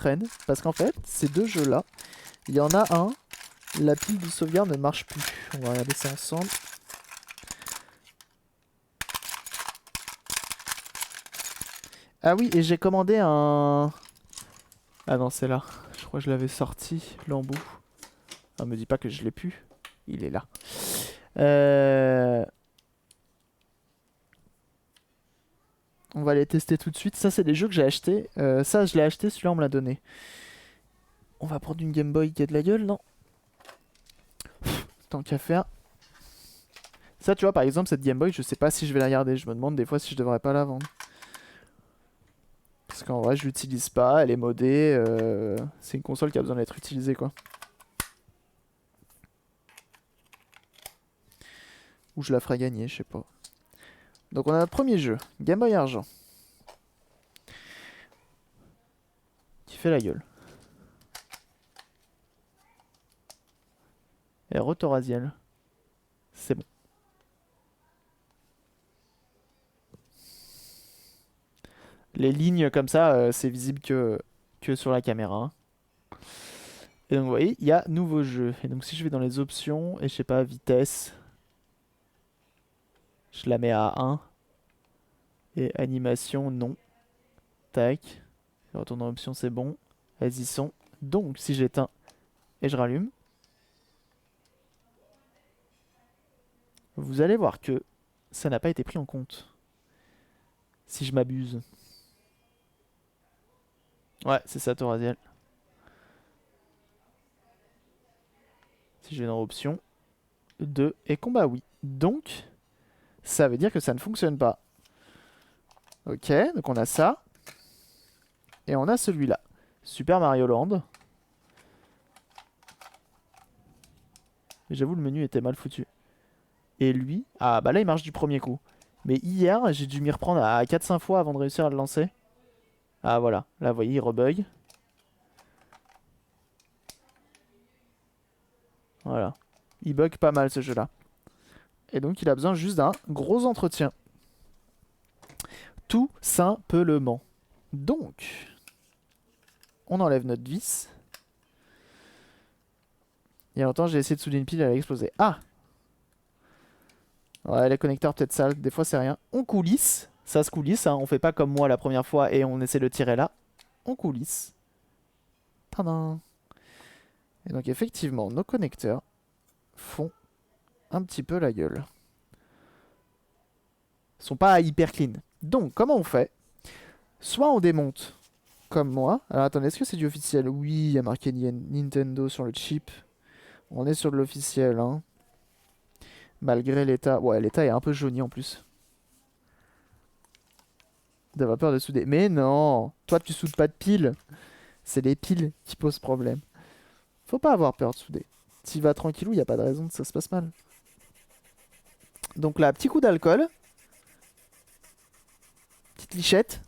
traîne. Parce qu'en fait, ces deux jeux-là, il y en a un, la pile de sauvegarde ne marche plus. On va regarder ça ensemble. Ah oui, et j'ai commandé un... Ah non, c'est là. Je crois que je l'avais sorti, l'embout. Ah, me dis pas que je l'ai plus. Il est là. On va les tester tout de suite. Ça, c'est des jeux que j'ai achetés. Ça, je l'ai acheté, celui-là, on me l'a donné. On va prendre une Game Boy qui a de la gueule, non? Tant qu'à faire. Ça, tu vois, par exemple, cette Game Boy, je sais pas si je vais la garder. Je me demande des fois si je devrais pas la vendre. Parce qu'en vrai, je l'utilise pas. Elle est modée. C'est une console qui a besoin d'être utilisée, quoi. Ou je la ferai gagner, je sais pas. Donc, on a notre premier jeu. Game Boy Argent. Qui fait la gueule. Et Rotorasiel. C'est bon. Les lignes comme ça, c'est visible que sur la caméra, hein. Et donc vous voyez, il y a nouveau jeu. Et donc si je vais dans les options, et je sais pas, vitesse, je la mets à 1. Et animation, non. Tac. Je retourne dans options, c'est bon. Elles y sont. Donc si j'éteins et je rallume, vous allez voir que ça n'a pas été pris en compte. Si je m'abuse. Ouais, c'est ça, Torasiel. Si je vais dans options, 2 et combat, oui. Donc, ça veut dire que ça ne fonctionne pas. Ok, donc on a ça. Et on a celui-là. Super Mario Land. J'avoue, le menu était mal foutu. Et lui, ah bah là il marche du premier coup. Mais hier, j'ai dû m'y reprendre à 4-5 fois avant de réussir à le lancer. Ah voilà, là vous voyez, il rebug. Voilà. Il bug pas mal ce jeu-là. Et donc il a besoin juste d'un gros entretien. Tout simplement. Donc, on enlève notre vis. Il y a longtemps, j'ai essayé de souder une pile, elle a explosé. Ah! Ouais, les connecteurs peut-être sales, des fois c'est rien. On coulisse, ça se coulisse, hein. On fait pas comme moi la première fois et on essaie de tirer là. On coulisse. Tadam! Et donc effectivement, nos connecteurs font un petit peu la gueule. Ils sont pas hyper clean. Donc, comment on fait? Soit on démonte, comme moi. Alors attendez, est-ce que c'est du officiel? Oui, il y a marqué Nintendo sur le chip. On est sur de l'officiel, hein. Malgré l'état... Ouais, l'état est un peu jauni en plus. D'avoir peur de souder. Mais non! Toi, tu soudes pas de piles. C'est les piles qui posent problème. Faut pas avoir peur de souder. T'y vas tranquillou, y a pas de raison que ça se passe mal. Donc là, petit coup d'alcool. Petite lichette.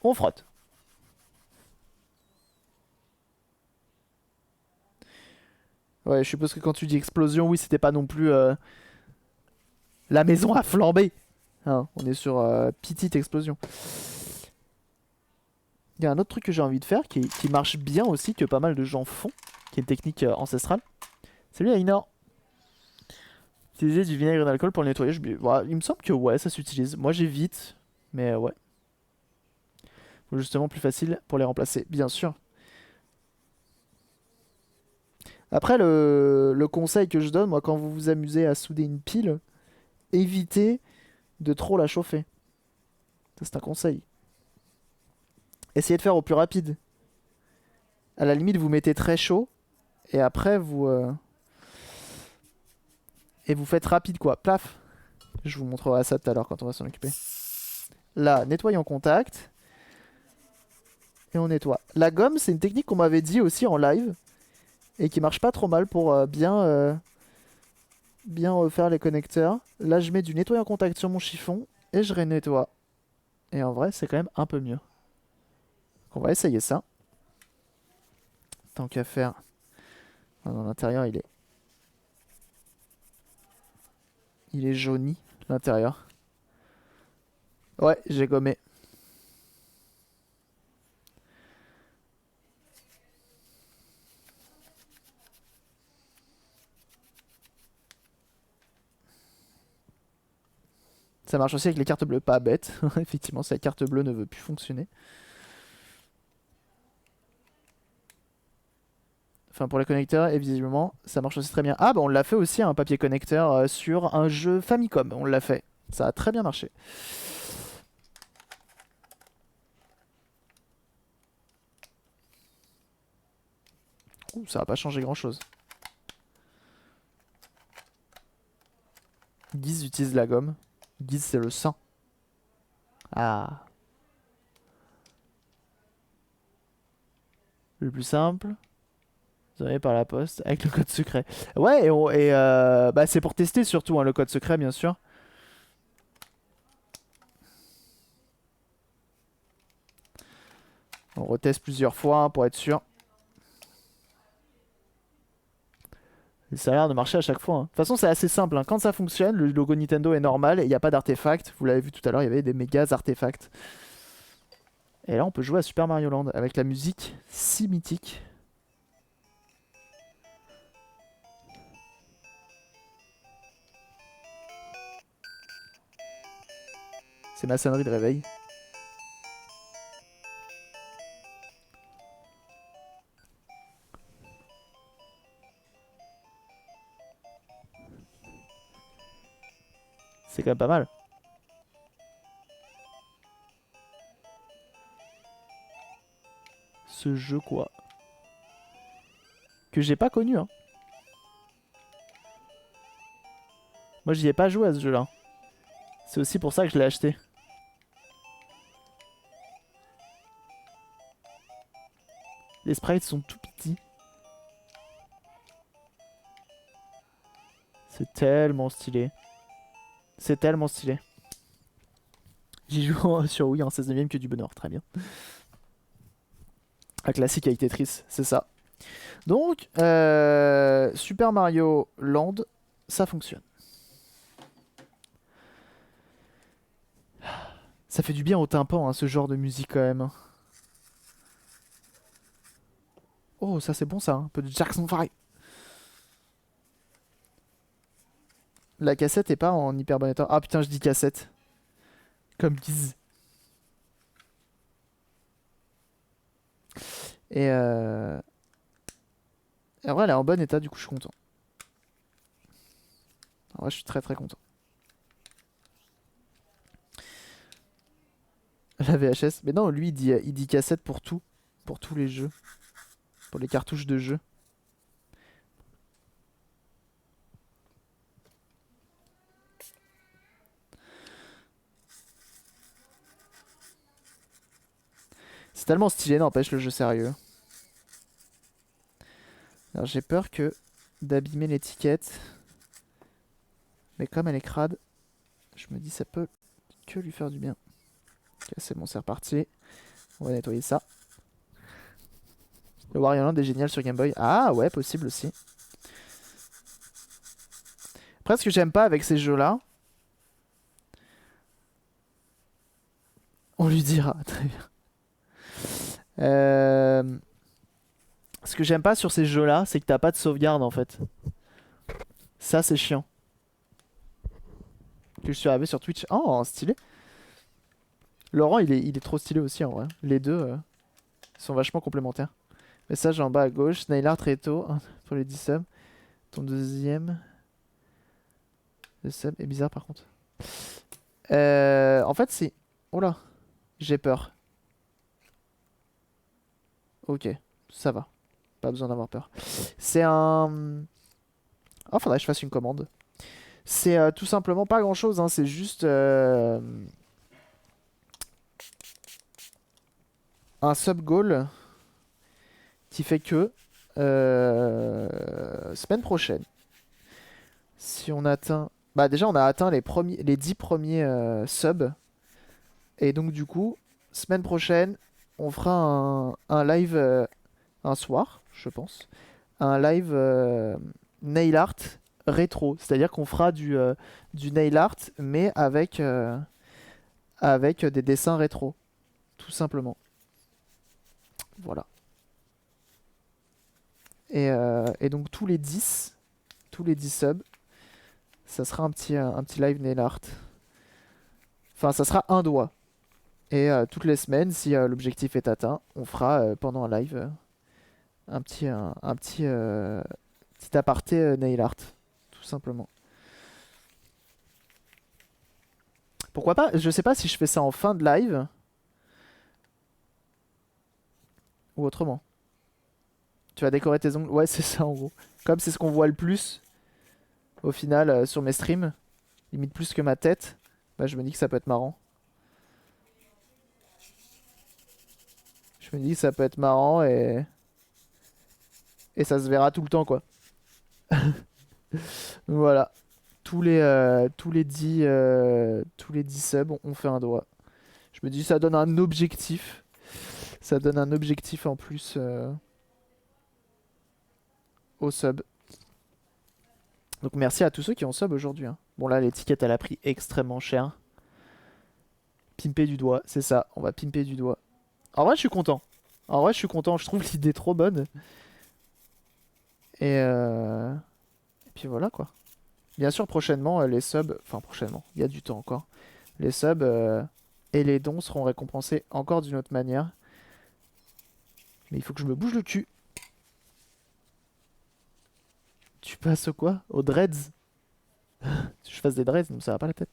On frotte. Ouais, je suppose que quand tu dis explosion, oui, c'était pas non plus la maison a flambé. Hein, on est sur petite explosion. Il y a un autre truc que j'ai envie de faire qui marche bien aussi, que pas mal de gens font, qui est une technique ancestrale. Salut Ainor. Utiliser du vinaigre d'alcool pour le nettoyage. Voilà, il me semble que ouais, ça s'utilise. Moi j'évite, mais ouais. Faut justement plus facile pour les remplacer, bien sûr. Après, le conseil que je donne, moi, quand vous vous amusez à souder une pile, évitez de trop la chauffer. Ça, c'est un conseil. Essayez de faire au plus rapide. À la limite, vous mettez très chaud, et après, vous faites rapide, quoi. Plaf. Je vous montrerai ça tout à l'heure quand on va s'en occuper. Là, nettoyons contact. Et on nettoie. La gomme, c'est une technique qu'on m'avait dit aussi en live. Et qui marche pas trop mal pour bien refaire les connecteurs. Là, je mets du nettoyant contact sur mon chiffon. Et je renettoie. Et en vrai, c'est quand même un peu mieux. Donc on va essayer ça. Tant qu'à faire. Ah, dans l'intérieur, il est jauni, l'intérieur. Ouais, j'ai gommé. Ça marche aussi avec les cartes bleues, pas bête. Effectivement, si la carte bleue ne veut plus fonctionner. Enfin, pour les connecteurs, et visiblement, ça marche aussi très bien. Ah, bah on l'a fait aussi, un papier connecteur sur un jeu Famicom. On l'a fait. Ça a très bien marché. Ouh, ça va pas changer grand-chose. Guise utilise la gomme. Guise, c'est le sang. Ah. Le plus simple. Vous avez par la poste avec le code secret. Ouais, bah, c'est pour tester surtout hein, le code secret, bien sûr. On reteste plusieurs fois hein, pour être sûr. Et ça a l'air de marcher à chaque fois. Hein. De toute façon, c'est assez simple. Hein. Quand ça fonctionne, le logo Nintendo est normal et il n'y a pas d'artefacts. Vous l'avez vu tout à l'heure, il y avait des méga artefacts. Et là, on peut jouer à Super Mario Land avec la musique si mythique. C'est ma sonnerie de réveil. C'est quand même pas mal. Ce jeu quoi. Que j'ai pas connu hein. Moi j'y ai pas joué à ce jeu là. C'est aussi pour ça que je l'ai acheté. Les sprites sont tout petits. C'est tellement stylé. C'est tellement stylé. J'y joue sur Wii en 16ème que du bonheur, très bien. Un classique avec Tetris, c'est ça. Donc, Super Mario Land, ça fonctionne. Ça fait du bien au tympan, hein, ce genre de musique quand même. Oh, ça c'est bon ça, hein. Un peu de Jackson 5. La cassette est pas en hyper bon état. Ah putain, je dis cassette. Comme Giz. Et en vrai, elle est en bon état, du coup, je suis content. En vrai, je suis très très content. La VHS. Mais non, lui, il dit cassette pour tout. Pour tous les jeux. Pour les cartouches de jeux. C'est tellement stylé, n'empêche, le jeu sérieux. Alors, j'ai peur que d'abîmer l'étiquette. Mais comme elle est crade, je me dis ça peut que lui faire du bien. Ok, c'est bon, c'est reparti. On va nettoyer ça. Le Wario Land est génial sur Game Boy. Ah ouais, possible aussi. Après, ce que j'aime pas avec ces jeux-là, on lui dira. Très bien. Ce que j'aime pas sur ces jeux-là, c'est que t'as pas de sauvegarde en fait. Ça, c'est chiant. Que je suis arrivé sur Twitch. Oh, stylé. Laurent, il est trop stylé aussi en vrai. Les deux sont vachement complémentaires. Message en bas à gauche. Snail Art Reto pour les 10 subs. Ton deuxième. Le sub est bizarre par contre. En fait, c'est. Oh là, j'ai peur. Ok, ça va. Pas besoin d'avoir peur. C'est un. Oh, faudrait que je fasse une commande. C'est tout simplement pas grand chose, hein, c'est juste un sub goal qui fait que semaine prochaine, si on atteint. Bah, déjà, on a atteint les 10 premiers subs. Et donc, du coup, semaine prochaine, on fera un live un soir, je pense. Un live nail art rétro. C'est-à-dire qu'on fera du nail art, mais avec des dessins rétro, tout simplement. Voilà. Et donc tous les 10 subs, ça sera un petit live nail art. Enfin, ça sera un doigt. Et toutes les semaines, si l'objectif est atteint, on fera pendant un live petit aparté nail art, tout simplement. Pourquoi pas? Je sais pas si je fais ça en fin de live ou autrement. Tu vas décorer tes ongles. Ouais, c'est ça en gros. Comme c'est ce qu'on voit le plus au final sur mes streams, limite plus que ma tête, bah je me dis que ça peut être marrant. Je me dis que ça peut être marrant et ça se verra tout le temps quoi. Donc voilà. Tous les 10 subs, on fait un doigt. Je me dis ça donne un objectif. Ça donne un objectif en plus au sub. Donc merci à tous ceux qui ont sub aujourd'hui. Hein. Bon là l'étiquette elle a pris extrêmement cher. Pimper du doigt, c'est ça, on va pimper du doigt. En vrai je suis content. En vrai je suis content, je trouve l'idée trop bonne. Et puis voilà quoi. Bien sûr prochainement les subs, enfin prochainement, il y a du temps encore. Les subs et les dons seront récompensés encore d'une autre manière. Mais il faut que je me bouge le cul. Tu passes au quoi? Au dreads? Je fasse des dreads, donc ça va pas la tête.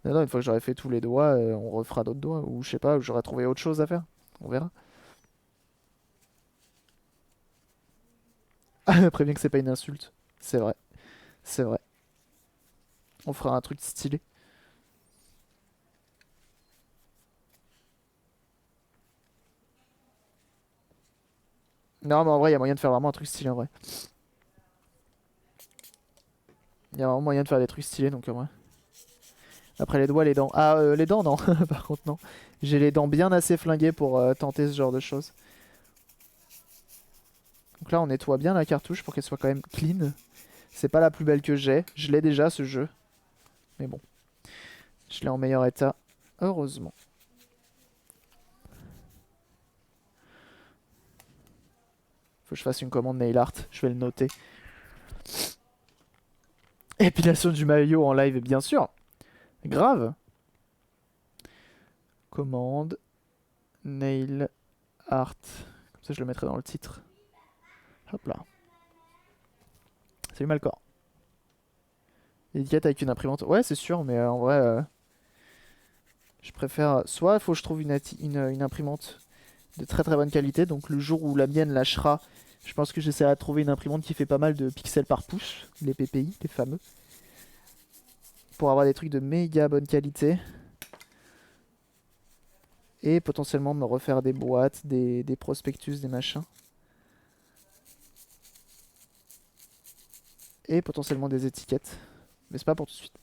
Non, non, une fois que j'aurai fait tous les doigts, on refera d'autres doigts. Ou je sais pas, j'aurai trouvé autre chose à faire. On verra. Préviens que c'est pas une insulte. C'est vrai. C'est vrai. On fera un truc stylé. Non, mais en vrai, il y a moyen de faire vraiment un truc stylé en vrai. Il y a vraiment moyen de faire des trucs stylés donc en vrai. Après les doigts, les dents. Ah, les dents, non. Par contre, non. J'ai les dents bien assez flinguées pour tenter ce genre de choses. Donc là, on nettoie bien la cartouche pour qu'elle soit quand même clean. C'est pas la plus belle que j'ai. Je l'ai déjà ce jeu. Mais bon. Je l'ai en meilleur état. Heureusement. Faut que je fasse une commande nail art. Je vais le noter. Épilation du maillot en live, bien sûr. Grave. Commande. Nail art. Comme ça, je le mettrai dans le titre. Hop là. Salut Malcor. Étiquette avec une imprimante. Ouais, c'est sûr, mais en vrai, je préfère. Soit il faut que je trouve une imprimante de très très bonne qualité. Donc le jour où la mienne lâchera, je pense que j'essaierai de trouver une imprimante qui fait pas mal de pixels par pouce. Les PPI, les fameux. Pour avoir des trucs de méga bonne qualité. Et potentiellement me refaire des boîtes, des prospectus, des machins. Et potentiellement des étiquettes. Mais c'est pas pour tout de suite.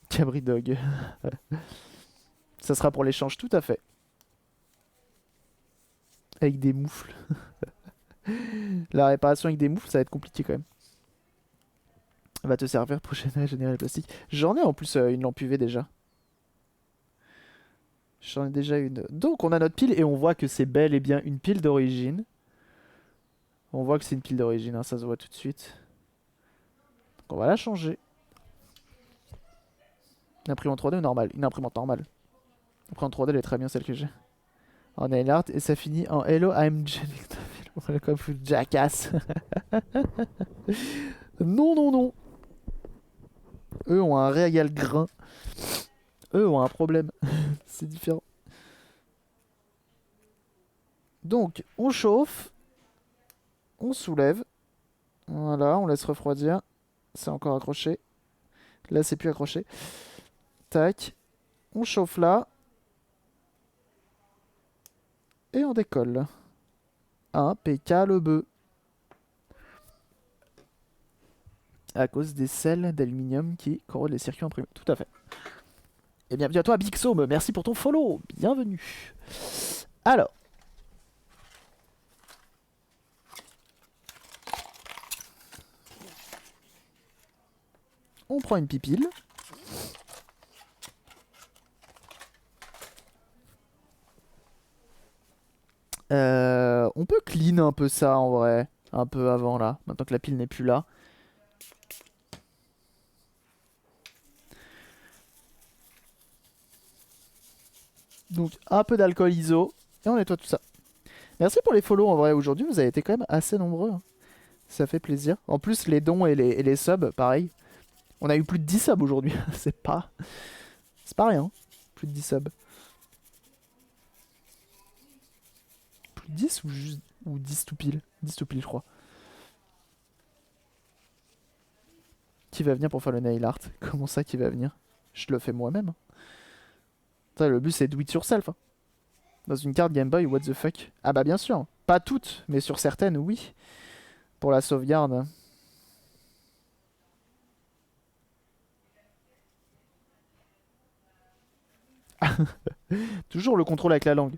Cabri Dog. Ça sera pour l'échange, tout à fait. Avec des moufles. La réparation avec des moufles, ça va être compliqué quand même. Va te servir pour générer le plastique. J'en ai en plus une lampe UV déjà. J'en ai déjà une. Donc on a notre pile et on voit que c'est bel et bien une pile d'origine. On voit que c'est une pile d'origine, hein, ça se voit tout de suite. Donc on va la changer. Une imprimante 3D ou normale? Une imprimante normale. L'imprimante 3D elle est très bien celle que j'ai. En nail art et ça finit en Hello I'm comme Jackass. Non, non, non. Eux ont un réel grain. Eux ont un problème. C'est différent. Donc, on chauffe. On soulève. Voilà, on laisse refroidir. C'est encore accroché. Là, c'est plus accroché. Tac. On chauffe là. Et on décolle. Impeccable. À cause des sels d'aluminium qui corrodent les circuits imprimés. Tout à fait. Et bienvenue à toi, Bixome. Merci pour ton follow. Bienvenue. Alors. On prend une pipile. On peut clean un peu ça en vrai. Un peu avant là. Maintenant que la pile n'est plus là. Donc un peu d'alcool ISO. Et on nettoie tout ça. Merci pour les follow en vrai. Aujourd'hui vous avez été quand même assez nombreux. Hein. Ça fait plaisir. En plus les dons et les subs, pareil. On a eu plus de 10 subs aujourd'hui. C'est pas rien. Plus de 10 subs. Plus de 10 ou 10 tout pile. 10 tout pile je crois. Qui va venir pour faire le nail art? Comment ça qui va venir? Je le fais moi-même. Le but c'est do it yourself. Hein. Dans une carte Game Boy, what the fuck? Ah bah bien sûr. Pas toutes, mais sur certaines, oui. Pour la sauvegarde. Toujours le contrôle avec la langue.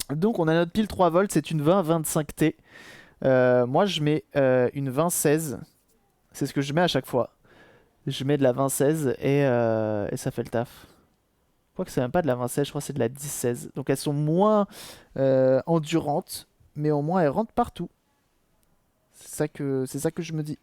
Donc on a notre pile 3 volts, c'est une 20-25T. Moi je mets une 20-16. C'est ce que je mets à chaque fois. Je mets de la 20-16 et ça fait le taf. Je crois que c'est même pas de la 20-16, je crois que c'est de la 10-16. Donc elles sont moins endurantes, mais au moins elles rentrent partout. C'est ça que je me dis.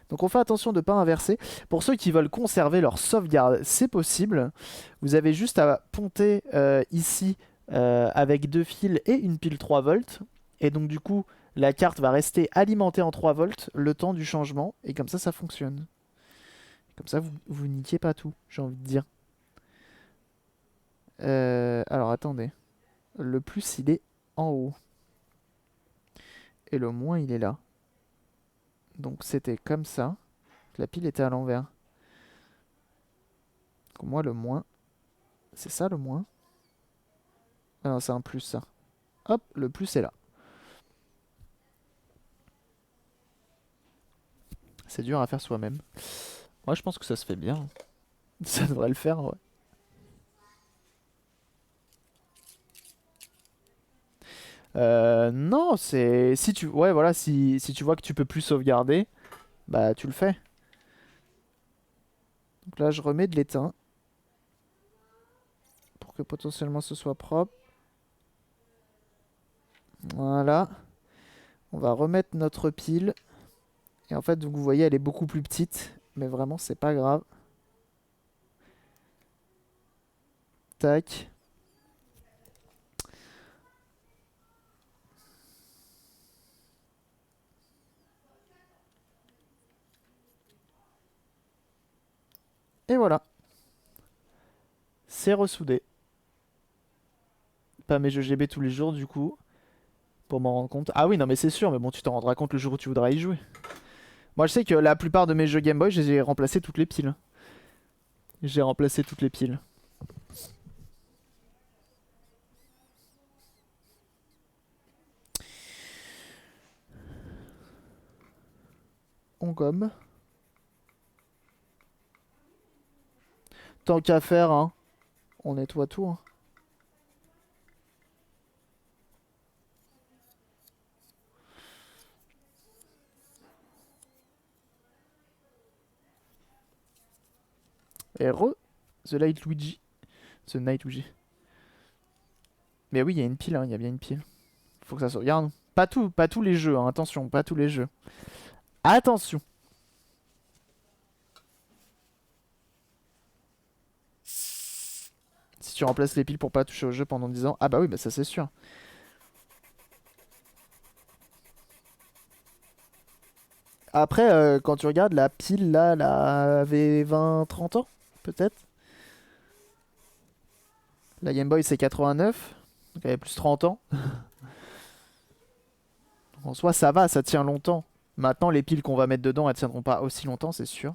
Donc on fait attention de ne pas inverser. Pour ceux qui veulent conserver leur sauvegarde, c'est possible. Vous avez juste à ponter ici avec 2 fils et une pile 3 volts. Et donc du coup, la carte va rester alimentée en 3 volts le temps du changement. Et comme ça fonctionne. Comme ça, vous niquez pas tout, j'ai envie de dire. Alors attendez. Le plus, il est en haut. Et le moins, il est là. Donc c'était comme ça. La pile était à l'envers. Donc moi, le moins... C'est ça le moins? Ah non, c'est un plus ça. Hop, le plus est là. C'est dur à faire soi-même. Moi, je pense que ça se fait bien. Ça devrait le faire, ouais. Non, c'est... Si tu... Ouais, voilà, si tu vois que tu peux plus sauvegarder, bah tu le fais. Donc là, je remets de l'étain. Pour que potentiellement ce soit propre. Voilà. On va remettre notre pile. Et en fait, donc, vous voyez, elle est beaucoup plus petite. Mais vraiment, c'est pas grave. Tac. Et voilà. C'est ressoudé. Pas mes jeux GB tous les jours, du coup. Pour m'en rendre compte. Ah oui, non, mais c'est sûr. Mais bon, tu t'en rendras compte le jour où tu voudras y jouer. Moi, je sais que la plupart de mes jeux Game Boy, j'ai remplacé toutes les piles. J'ai remplacé toutes les piles. On gomme. Tant qu'à faire, hein, on nettoie tout. Hein. Et The Light Luigi. The Night Luigi. Mais oui, il y a une pile, hein, il y a bien une pile. Faut que ça sauvegarde. Pas tous les jeux, hein, attention, pas tous les jeux. Attention. Si tu remplaces les piles pour pas toucher au jeu pendant 10 ans. Ah bah oui, bah ça c'est sûr. Après, quand tu regardes, la pile là, elle avait 20-30 ans, peut-être. La Game Boy c'est 89, donc elle avait plus 30 ans. En soi, ça va, ça tient longtemps. Maintenant, les piles qu'on va mettre dedans, elles tiendront pas aussi longtemps, c'est sûr.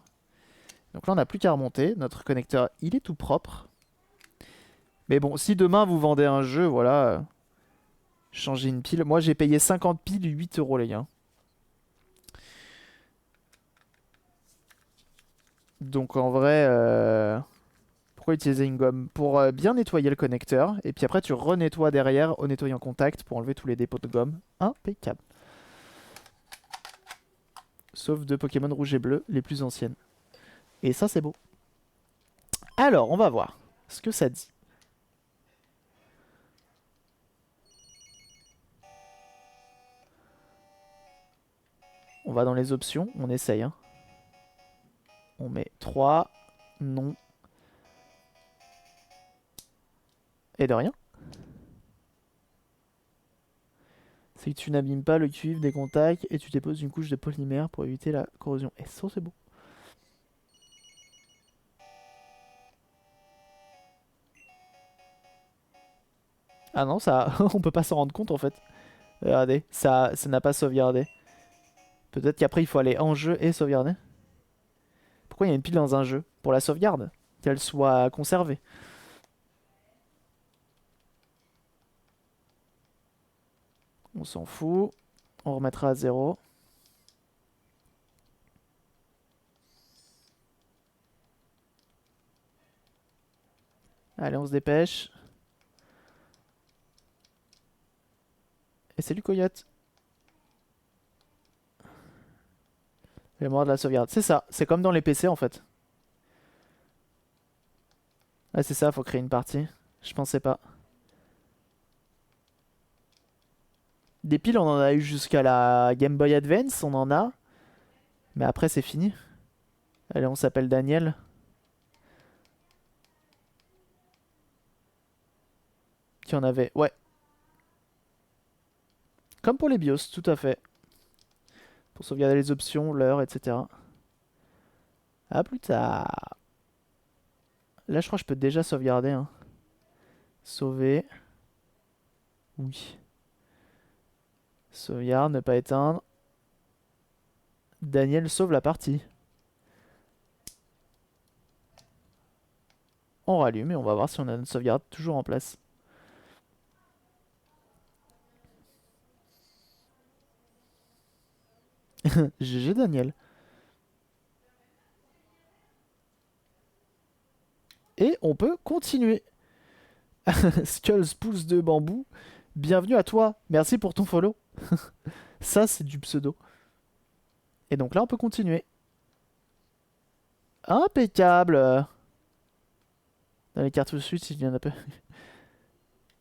Donc là, on n'a plus qu'à remonter. Notre connecteur, il est tout propre. Mais bon, si demain vous vendez un jeu, voilà, changez une pile. Moi, j'ai payé 50 piles, 8 euros, les gars. Donc en vrai, pourquoi utiliser une gomme? Pour bien nettoyer le connecteur. Et puis après, tu renettoies derrière au nettoyant contact pour enlever tous les dépôts de gomme. Impeccable. Sauf de Pokémon rouge et bleu, les plus anciennes. Et ça, c'est beau. Alors, on va voir ce que ça dit. On va dans les options, on essaye. Hein. On met 3, non. Et de rien. C'est que tu n'abîmes pas le cuivre des contacts et tu déposes une couche de polymère pour éviter la corrosion. Et ça, c'est beau. Ah non, ça, on peut pas s'en rendre compte en fait. Regardez, ça n'a pas sauvegardé. Peut-être qu'après il faut aller en jeu et sauvegarder. Pourquoi il y a une pile dans un jeu? Pour la sauvegarde, qu'elle soit conservée. On s'en fout. On remettra à 0. Allez, on se dépêche. Et salut Coyote. Mémoire de la sauvegarde. C'est ça, c'est comme dans les PC en fait. Ah c'est ça, faut créer une partie. Je pensais pas. Des piles, on en a eu jusqu'à la Game Boy Advance, on en a. Mais après, c'est fini. Allez, on s'appelle Daniel. Qui en avait? Ouais. Comme pour les BIOS, tout à fait. Pour sauvegarder les options, l'heure, etc. À plus tard. Là, je crois que je peux déjà sauvegarder. Hein. Sauver. Oui. Sauvegarde, ne pas éteindre. Daniel sauve la partie. On rallume et on va voir si on a notre sauvegarde toujours en place. GG Daniel. Et on peut continuer. Skulls pouce de bambou. Bienvenue à toi. Merci pour ton follow. Ça, c'est du pseudo. Et donc là, on peut continuer. Impeccable. Dans les cartouches suite, si je viens d'un peu.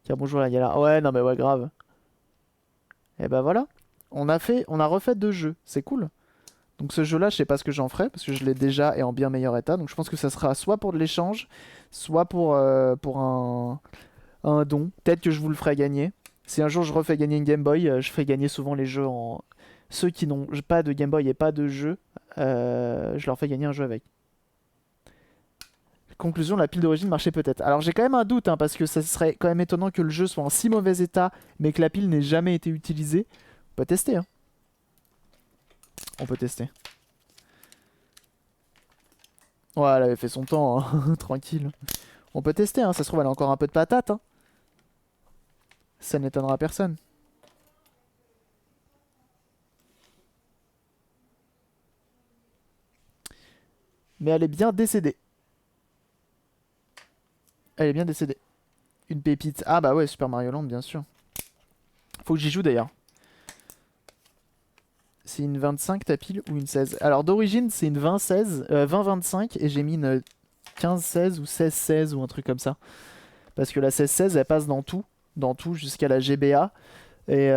Car bonjour la galère. Ouais, non mais ouais, grave. Et bah voilà. On a refait 2 jeux. C'est cool. Donc ce jeu-là, je sais pas ce que j'en ferai, parce que je l'ai déjà et en bien meilleur état. Donc je pense que ça sera soit pour de l'échange, soit pour un don. Peut-être que je vous le ferai gagner. Si un jour je refais gagner une Game Boy, je fais gagner souvent les jeux en... Ceux qui n'ont pas de Game Boy et pas de jeu, je leur fais gagner un jeu avec. Conclusion, la pile d'origine marchait peut-être. Alors j'ai quand même un doute, hein, parce que ça serait quand même étonnant que le jeu soit en si mauvais état, mais que la pile n'ait jamais été utilisée. On peut tester, hein. On peut tester. Ouais, elle avait fait son temps, hein. Tranquille. On peut tester, hein. Ça se trouve, elle a encore un peu de patate. Hein. Ça n'étonnera personne. Mais elle est bien décédée. Elle est bien décédée. Une pépite. Ah bah ouais, Super Mario Land, bien sûr. Faut que j'y joue d'ailleurs. C'est une 25 ta pile ou une 16? Alors d'origine, c'est une 20-16, 20-25 et j'ai mis une 15-16 ou 16-16 ou un truc comme ça. Parce que la 16-16, elle passe dans tout jusqu'à la GBA. Et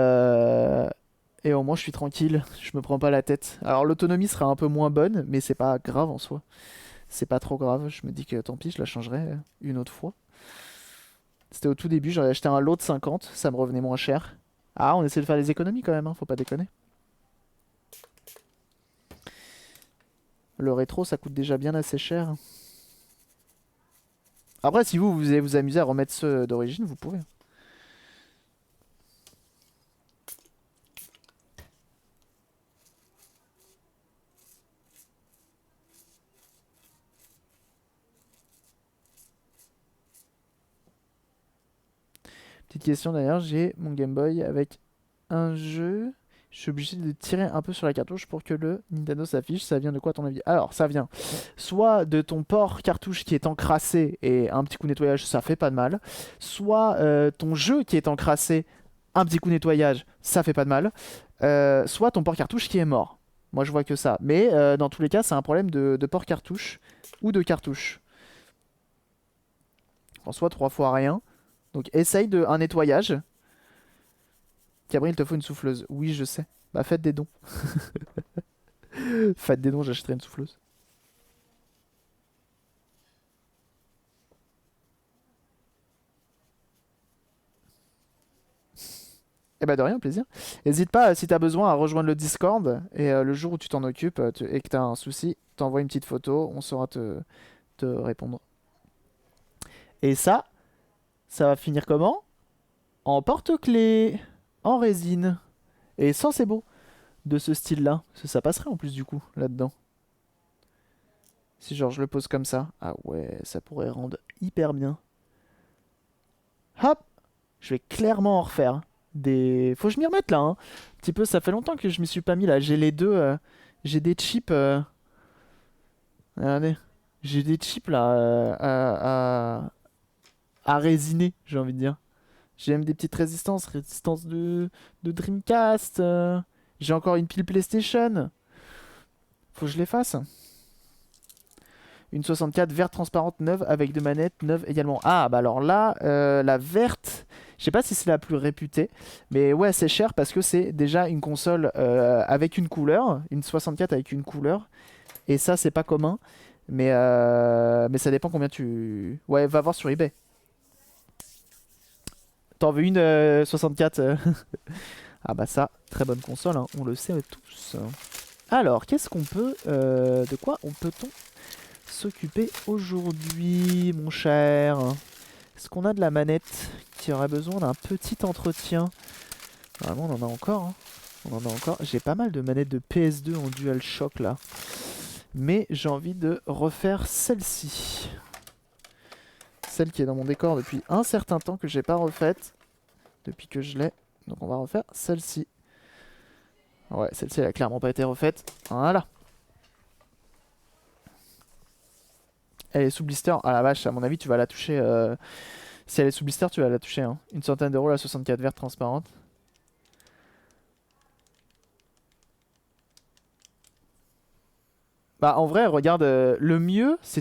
au moins, je suis tranquille, je me prends pas la tête. Alors l'autonomie sera un peu moins bonne, mais c'est pas grave en soi. C'est pas trop grave, je me dis que tant pis, je la changerai une autre fois. C'était au tout début, j'aurais acheté un lot de 50, ça me revenait moins cher. Ah, on essaie de faire des économies quand même, hein, faut pas déconner. Le rétro, ça coûte déjà bien assez cher. Après, si vous voulez vous amuser à remettre ceux d'origine, vous pouvez. Petite question d'ailleurs, j'ai mon Game Boy avec un jeu. Je suis obligé de tirer un peu sur la cartouche pour que le Nintendo s'affiche. Ça vient de quoi à ton avis? Alors, ça vient soit de ton port cartouche qui est encrassé et un petit coup nettoyage, ça fait pas de mal. Soit ton jeu qui est encrassé, un petit coup nettoyage, ça fait pas de mal. Soit ton port cartouche qui est mort. Moi je vois que ça. Mais dans tous les cas, c'est un problème de port cartouche ou de cartouche. En soit 3 fois rien. Donc essaye un nettoyage. Gabriel, il te faut une souffleuse. Oui, je sais. Bah faites des dons. Faites des dons, j'achèterai une souffleuse. Eh bah de rien, plaisir. N'hésite pas, si t'as besoin, à rejoindre le Discord. Et le jour où tu t'en occupes et que t'as un souci, t'envoies une petite photo, on saura te répondre. Et ça va finir comment? En porte-clés, en résine. Et ça, c'est beau, de ce style-là. Parce que ça passerait en plus du coup, là-dedans. Si genre je le pose comme ça. Ah ouais, ça pourrait rendre hyper bien. Hop! Je vais clairement en refaire. Faut que je m'y remette là, hein. Un petit peu, ça fait longtemps que je m'y suis pas mis là. J'ai les deux. J'ai des chips. Regardez. J'ai des chips là à résiner, j'ai envie de dire. J'ai même des petites résistances. Résistance de Dreamcast. J'ai encore une pile PlayStation. Faut que je les fasse. Une 64 verte transparente neuve avec deux manettes neuves également. Ah, bah alors là, la verte, je sais pas si c'est la plus réputée, mais ouais, c'est cher parce que c'est déjà une console avec une couleur, une 64 avec une couleur, et ça, c'est pas commun, mais ça dépend combien tu... Ouais, va voir sur eBay. T'en veux une 64 Ah bah ça, très bonne console, hein, on le sait tous. Alors, qu'est-ce qu'on peut... de quoi on peut-on s'occuper aujourd'hui, mon cher? Est-ce qu'on a de la manette qui aurait besoin d'un petit entretien? Vraiment, on en a encore, hein. On en a encore. J'ai pas mal de manettes de PS2 en DualShock là. Mais j'ai envie de refaire celle-ci. Celle qui est dans mon décor depuis un certain temps que j'ai pas refaite. Depuis que je l'ai. Donc on va refaire celle-ci. Ouais, celle-ci elle a clairement pas été refaite. Voilà. Elle est sous blister. Ah la vache, à mon avis, tu vas la toucher. Si elle est sous blister, tu vas la toucher, hein. Une centaine d'euros, la 64 verte transparente. Bah en vrai, regarde, le mieux, c'est